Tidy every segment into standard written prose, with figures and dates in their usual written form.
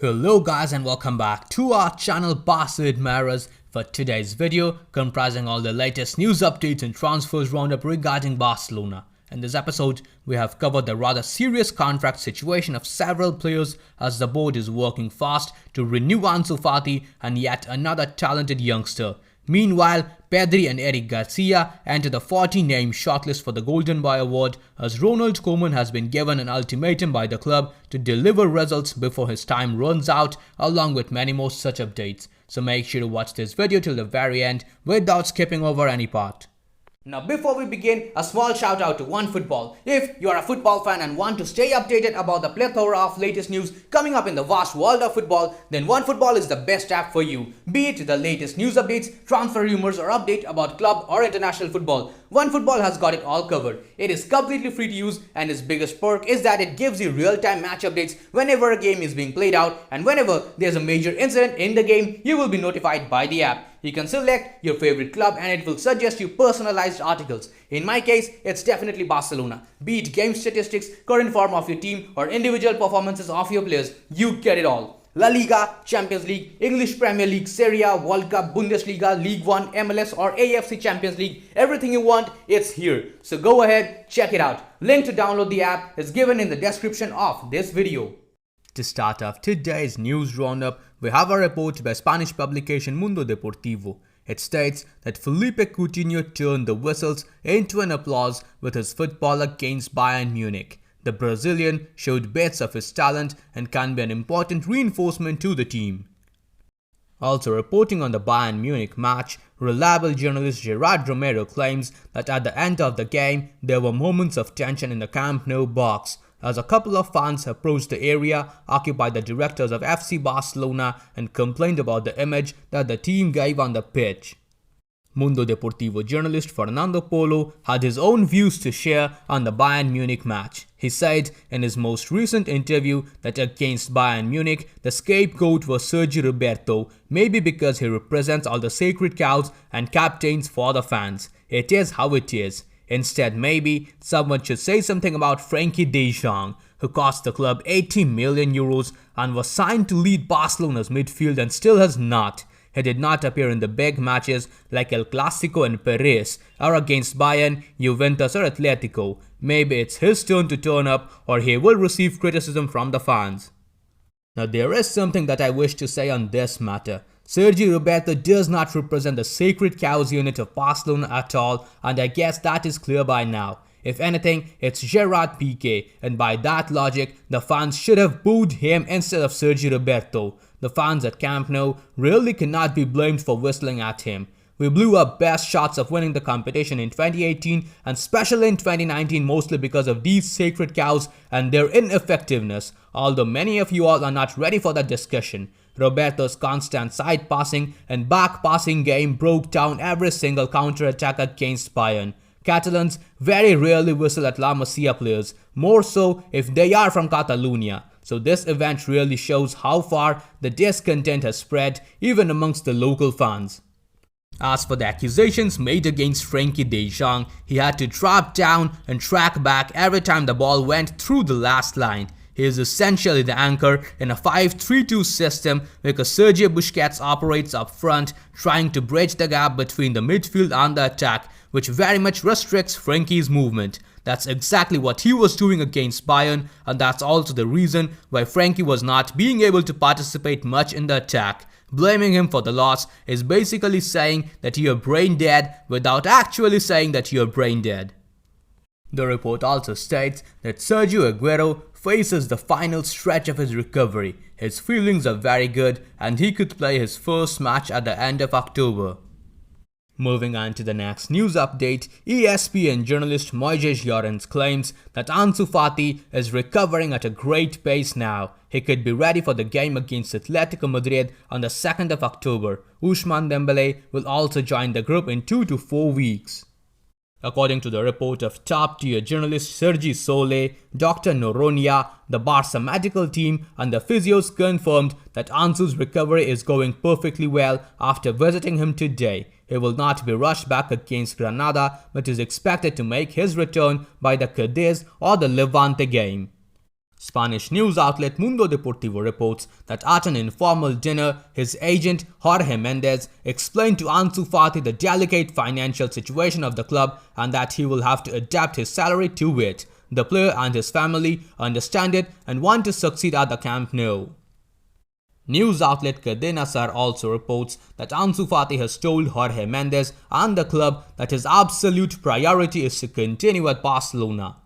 Hello guys and welcome back to our channel Barca Admirers for today's video comprising all the latest news updates and transfers roundup regarding Barcelona. In this episode, we have covered the rather serious contract situation of several players as the board is working fast to renew Ansufati and yet another talented youngster. Meanwhile, Pedri and Garcia enter the 40-name shortlist for the Golden Boy Award as Ronald Koeman has been given an ultimatum by the club to deliver results before his time runs out, along with many more such updates. So make sure to watch this video till the very end without skipping over any part. Now before we begin, a small shout out to OneFootball. If you are a football fan and want to stay updated about the plethora of latest news coming up in the vast world of football, then OneFootball is the best app for you. Be it the latest news updates, transfer rumors or update about club or international football, OneFootball has got it all covered. It is completely free to use and its biggest perk is that it gives you real-time match updates whenever a game is being played out, and whenever there's a major incident in the game, you will be notified by the app. You can select your favorite club and it will suggest you personalized articles. In my case, it's definitely Barcelona. Be it game statistics, current form of your team or individual performances of your players, you get it all. La Liga, Champions League, English Premier League, Serie A, World Cup, Bundesliga, League One, MLS or AFC Champions League, everything you want, it's here. So go ahead, check it out. Link to download the app is given in the description of this video. To start off today's news roundup, we have a report by Spanish publication Mundo Deportivo. It states that Felipe Coutinho turned the whistles into an applause with his football against Bayern Munich. The Brazilian showed bits of his talent and can be an important reinforcement to the team. Also reporting on the Bayern Munich match, reliable journalist Gerard Romero claims that at the end of the game, there were moments of tension in the Camp Nou box, as a couple of fans approached the area occupied by the directors of FC Barcelona and complained about the image that the team gave on the pitch. Mundo Deportivo journalist Fernando Polo had his own views to share on the Bayern Munich match. He said in his most recent interview that against Bayern Munich, the scapegoat was Sergi Roberto, maybe because he represents all the sacred cows and captains for the fans. It is how it is. Instead, maybe someone should say something about Frenkie de Jong, who cost the club 80 million euros and was signed to lead Barcelona's midfield and still has not. He did not appear in the big matches like El Clásico and Paris, or against Bayern, Juventus or Atletico. Maybe it's his turn to turn up or he will receive criticism from the fans. Now there is something that I wish to say on this matter. Sergi Roberto does not represent the sacred cows unit of Barcelona at all, and I guess that is clear by now. If anything, it's Gerard Piqué, and by that logic, the fans should have booed him instead of Sergi Roberto. The fans at Camp Nou really cannot be blamed for whistling at him. We blew our best shots of winning the competition in 2018 and especially in 2019 mostly because of these sacred cows and their ineffectiveness, although many of you all are not ready for that discussion. Roberto's constant side passing and back passing game broke down every single counter-attack against Bayern. Catalans very rarely whistle at La Masia players, more so if they are from Catalonia. So this event really shows how far the discontent has spread even amongst the local fans. As for the accusations made against Frenkie de Jong, he had to drop down and track back every time the ball went through the last line. He is essentially the anchor in a 5-3-2 system because Sergio Busquets operates up front, trying to bridge the gap between the midfield and the attack, which very much restricts Frenkie's movement. That's exactly what he was doing against Bayern, and that's also the reason why Frenkie was not being able to participate much in the attack. Blaming him for the loss is basically saying that you're brain dead without actually saying that you're brain dead. The report also states that Sergio Aguero faces the final stretch of his recovery. His feelings are very good and he could play his first match at the end of October. Moving on to the next news update, ESPN journalist Moises Llorens claims that Ansufati is recovering at a great pace now. He could be ready for the game against Atletico Madrid on the 2nd of October. Ousmane Dembélé will also join the group in 2 to 4 weeks. According to the report of top-tier journalist Sergi Solé, Dr. Noronha, the Barca medical team and the physios confirmed that Ansu's recovery is going perfectly well after visiting him today. He will not be rushed back against Granada but is expected to make his return by the Cadiz or the Levante game. Spanish news outlet Mundo Deportivo reports that at an informal dinner, his agent Jorge Mendes explained to Ansufati the delicate financial situation of the club and that he will have to adapt his salary to it. The player and his family understand it and want to succeed at the Camp Nou. News outlet Cadena SER also reports that Ansufati has told Jorge Mendes and the club that his absolute priority is to continue at Barcelona.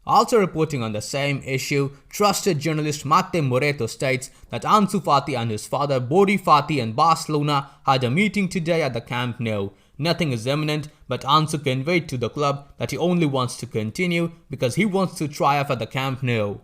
Also reporting on the same issue, trusted journalist Mate Moreto states that Ansufati and his father Bori Fati and Barcelona had a meeting today at the Camp Nou. Nothing is imminent, but Ansu conveyed to the club that he only wants to continue because he wants to triumph at the Camp Nou.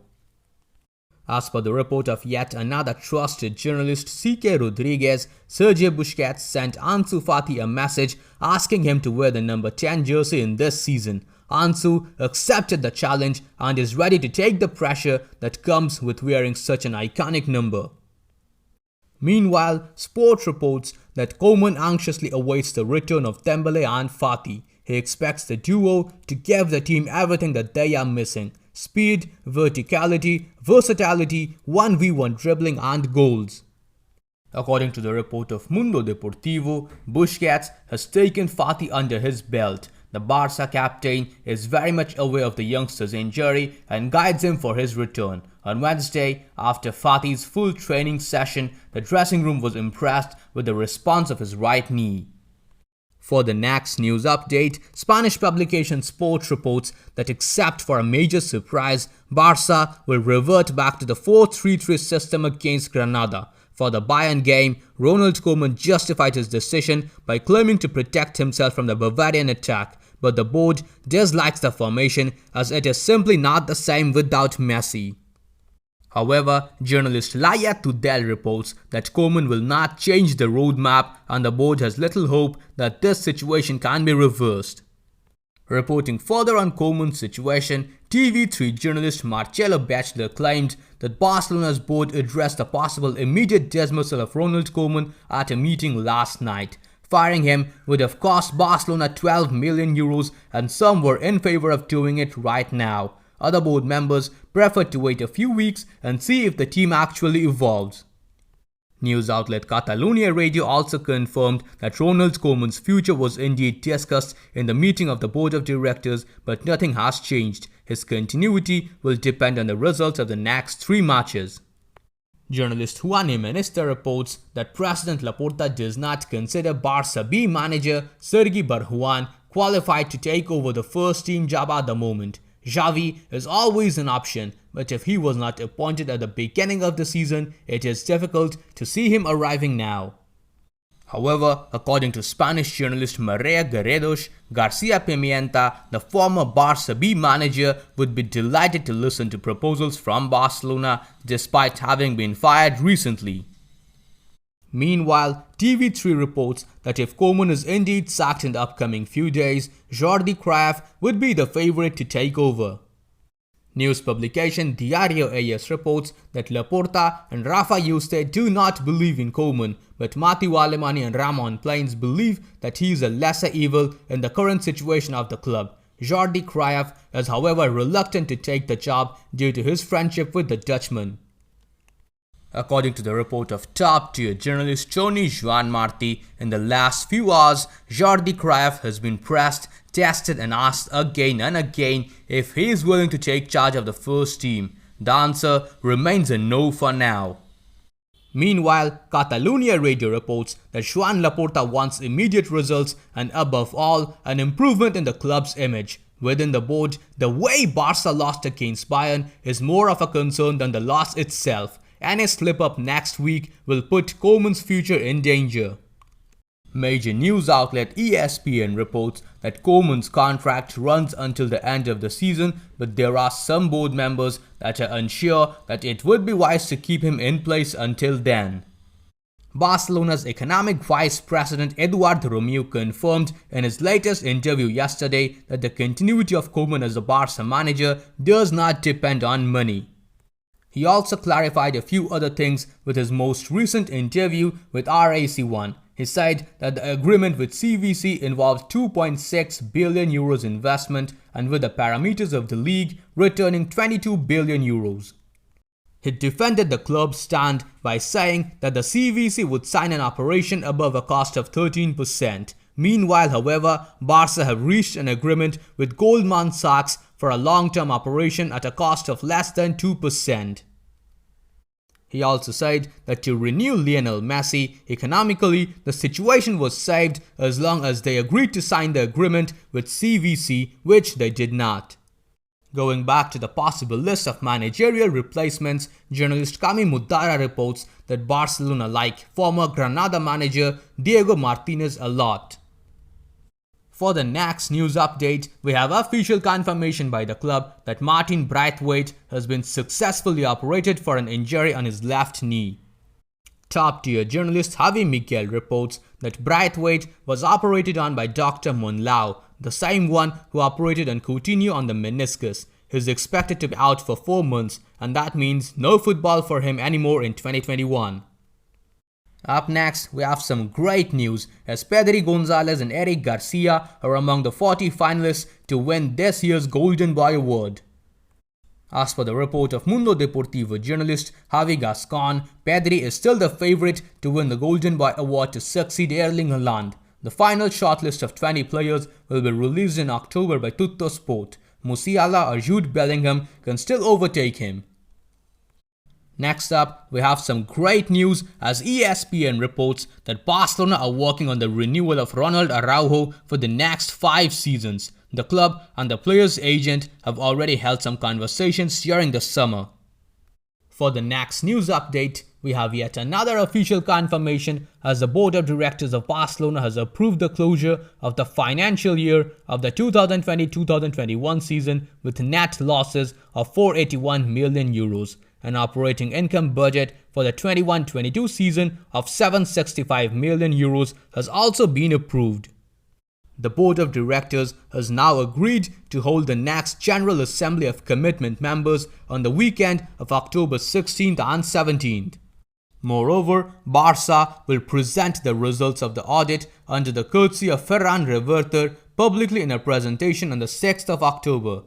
As per the report of yet another trusted journalist CK Rodriguez, Sergi Busquets sent Ansu Fati a message asking him to wear the number 10 jersey in this season. Ansu accepted the challenge and is ready to take the pressure that comes with wearing such an iconic number. Meanwhile, Sport reports that Koeman anxiously awaits the return of Dembele and Fati. He expects the duo to give the team everything that they are missing: speed, verticality, versatility, 1v1 dribbling and goals. According to the report of Mundo Deportivo, Busquets has taken Fati under his belt. The Barca captain is very much aware of the youngster's injury and guides him for his return. On Wednesday, after Fati's full training session, the dressing room was impressed with the response of his right knee. For the next news update, Spanish publication Sport reports that except for a major surprise, Barca will revert back to the 4-3-3 system against Granada. For the Bayern game, Ronald Koeman justified his decision by claiming to protect himself from the Bavarian attack, but the board dislikes the formation as it is simply not the same without Messi. However, journalist Laia Tudel reports that Koeman will not change the roadmap and the board has little hope that this situation can be reversed. Reporting further on Koeman's situation, TV3 journalist Marcelo Bachelor claimed that Barcelona's board addressed the possible immediate dismissal of Ronald Koeman at a meeting last night. Firing him would have cost Barcelona 12 million euros and some were in favor of doing it right now. Other board members preferred to wait a few weeks and see if the team actually evolves. News outlet Catalonia Radio also confirmed that Ronald Koeman's future was indeed discussed in the meeting of the board of directors, but nothing has changed. His continuity will depend on the results of the next 3 matches. Journalist Juan Minister reports that President Laporta does not consider Barca B manager Sergi Barjuan qualified to take over the first team job at the moment. Xavi is always an option, but if he was not appointed at the beginning of the season, it is difficult to see him arriving now. However, according to Spanish journalist Maria Guerreros, Garcia Pimienta, the former Barca B manager, would be delighted to listen to proposals from Barcelona despite having been fired recently. Meanwhile, TV3 reports that if Koeman is indeed sacked in the upcoming few days, Jordi Cryuff would be the favorite to take over. News publication Diario AS reports that Laporta and Rafa Yuste do not believe in Koeman, but Matthew Alemany and Ramon Plains believe that he is a lesser evil in the current situation of the club. Jordi Cryuff is however reluctant to take the job due to his friendship with the Dutchman. According to the report of top-tier journalist Tony Joan Martí, in the last few hours, Jordi Cryuff has been pressed, tested and asked again and again if he is willing to take charge of the first team. The answer remains a no for now. Meanwhile, Catalonia Radio reports that Joan Laporta wants immediate results and above all, an improvement in the club's image. Within the board, the way Barca lost against Bayern is more of a concern than the loss itself. Any slip-up next week will put Koeman's future in danger. Major news outlet ESPN reports that Koeman's contract runs until the end of the season, but there are some board members that are unsure that it would be wise to keep him in place until then. Barcelona's economic vice president Eduard Romeu confirmed in his latest interview yesterday that the continuity of Koeman as the Barca manager does not depend on money. He also clarified a few other things with his most recent interview with RAC1. He said that the agreement with CVC involves 2.6 billion euros investment and with the parameters of the league returning 22 billion euros. He defended the club's stand by saying that the CVC would sign an operation above a cost of 13%. Meanwhile, however, Barca have reached an agreement with KOEMAN'S for a long-term operation at a cost of less than 2%. He also said that to renew Lionel Messi, economically, the situation was saved as long as they agreed to sign the agreement with CVC, which they did not. Going back to the possible list of managerial replacements, journalist Kami Mudara reports that Barcelona like former Granada manager Diego Martinez a lot. For the next news update, we have official confirmation by the club that Martin Braithwaite has been successfully operated for an injury on his left knee. Top-tier journalist Xavi Miquel reports that Braithwaite was operated on by Dr. Monlau, the same one who operated on Coutinho on the meniscus. He is expected to be out for 4 months, and that means no football for him anymore in 2021. Up next, we have some great news as Pedri Gonzalez and Eric Garcia are among the 40 finalists to win this year's Golden Boy Award. As per the report of Mundo Deportivo journalist Javi Gascon, Pedri is still the favorite to win the Golden Boy Award to succeed Erling Haaland. The final shortlist of 20 players will be released in October by Tutto Sport. Musiala or Jude Bellingham can still overtake him. Next up, we have some great news as ESPN reports that Barcelona are working on the renewal of Ronald Araujo for the next 5 seasons. The club and the player's agent have already held some conversations during the summer. For the next news update, we have yet another official confirmation as the board of directors of Barcelona has approved the closure of the financial year of the 2020-2021 season with net losses of 481 million euros. An operating income budget for the 21-22 season of 765 million euros has also been approved. The board of directors has now agreed to hold the next General Assembly of Commitment members on the weekend of October 16th and 17th. Moreover, Barca will present the results of the audit under the courtesy of Ferran Reverte publicly in a presentation on the 6th of October.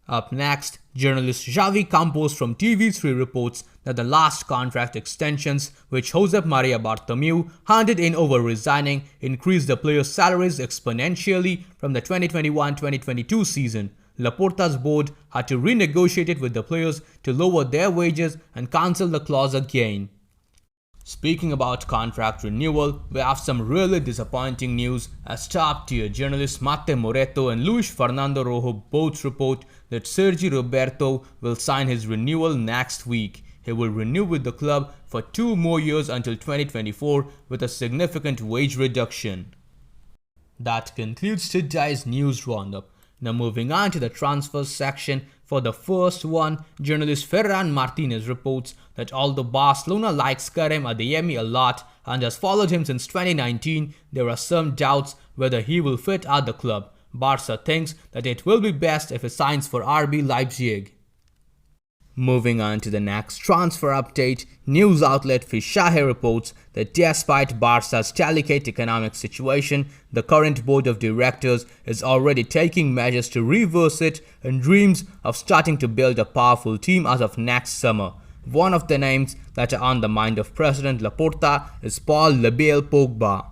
Up next, journalist Xavi Campos from TV3 reports that the last contract extensions which Josep Maria Bartomeu handed in over resigning increased the players' salaries exponentially from the 2021-2022 season. Laporta's board had to renegotiate it with the players to lower their wages and cancel the clause again. Speaking about contract renewal, we have some really disappointing news as top-tier journalists Mate Moreto and Luis Fernando Rojo both report that Sergi Roberto will sign his renewal next week. He will renew with the club for 2 more years until 2024 with a significant wage reduction. That concludes today's news roundup. Now moving on to the transfers section. For the first one, journalist Ferran Martinez reports that although Barcelona likes Karim Adeyemi a lot and has followed him since 2019, there are some doubts whether he will fit at the club. Barca thinks that it will be best if he signs for RB Leipzig. Moving on to the next transfer update, news outlet Fischahe reports that despite Barca's delicate economic situation, the current board of directors is already taking measures to reverse it and dreams of starting to build a powerful team as of next summer. One of the names that are on the mind of President Laporta is Paul Labelle Pogba.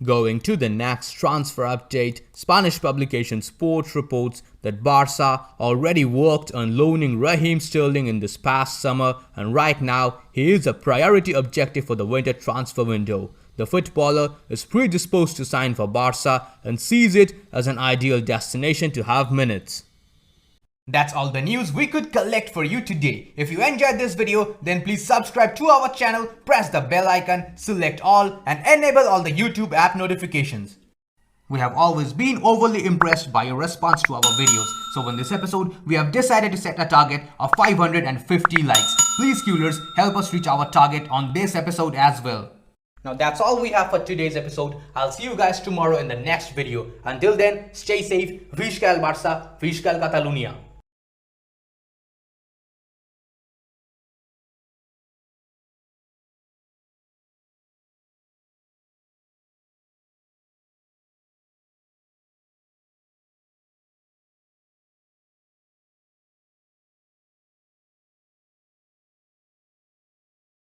Going to the next transfer update, Spanish publication Sport reports that Barca already worked on loaning Raheem Sterling in this past summer, and right now he is a priority objective for the winter transfer window. The footballer is predisposed to sign for Barca and sees it as an ideal destination to have minutes. That's all the news we could collect for you today. If you enjoyed this video, then please subscribe to our channel, press the bell icon, select all and enable all the YouTube app notifications. We have always been overly impressed by your response to our videos. So in this episode, we have decided to set a target of 550 likes. Please Qlers, help us reach our target on this episode as well. Now that's all we have for today's episode. I'll see you guys tomorrow in the next video. Until then, stay safe. Visca el Barça, Visca el Catalunya.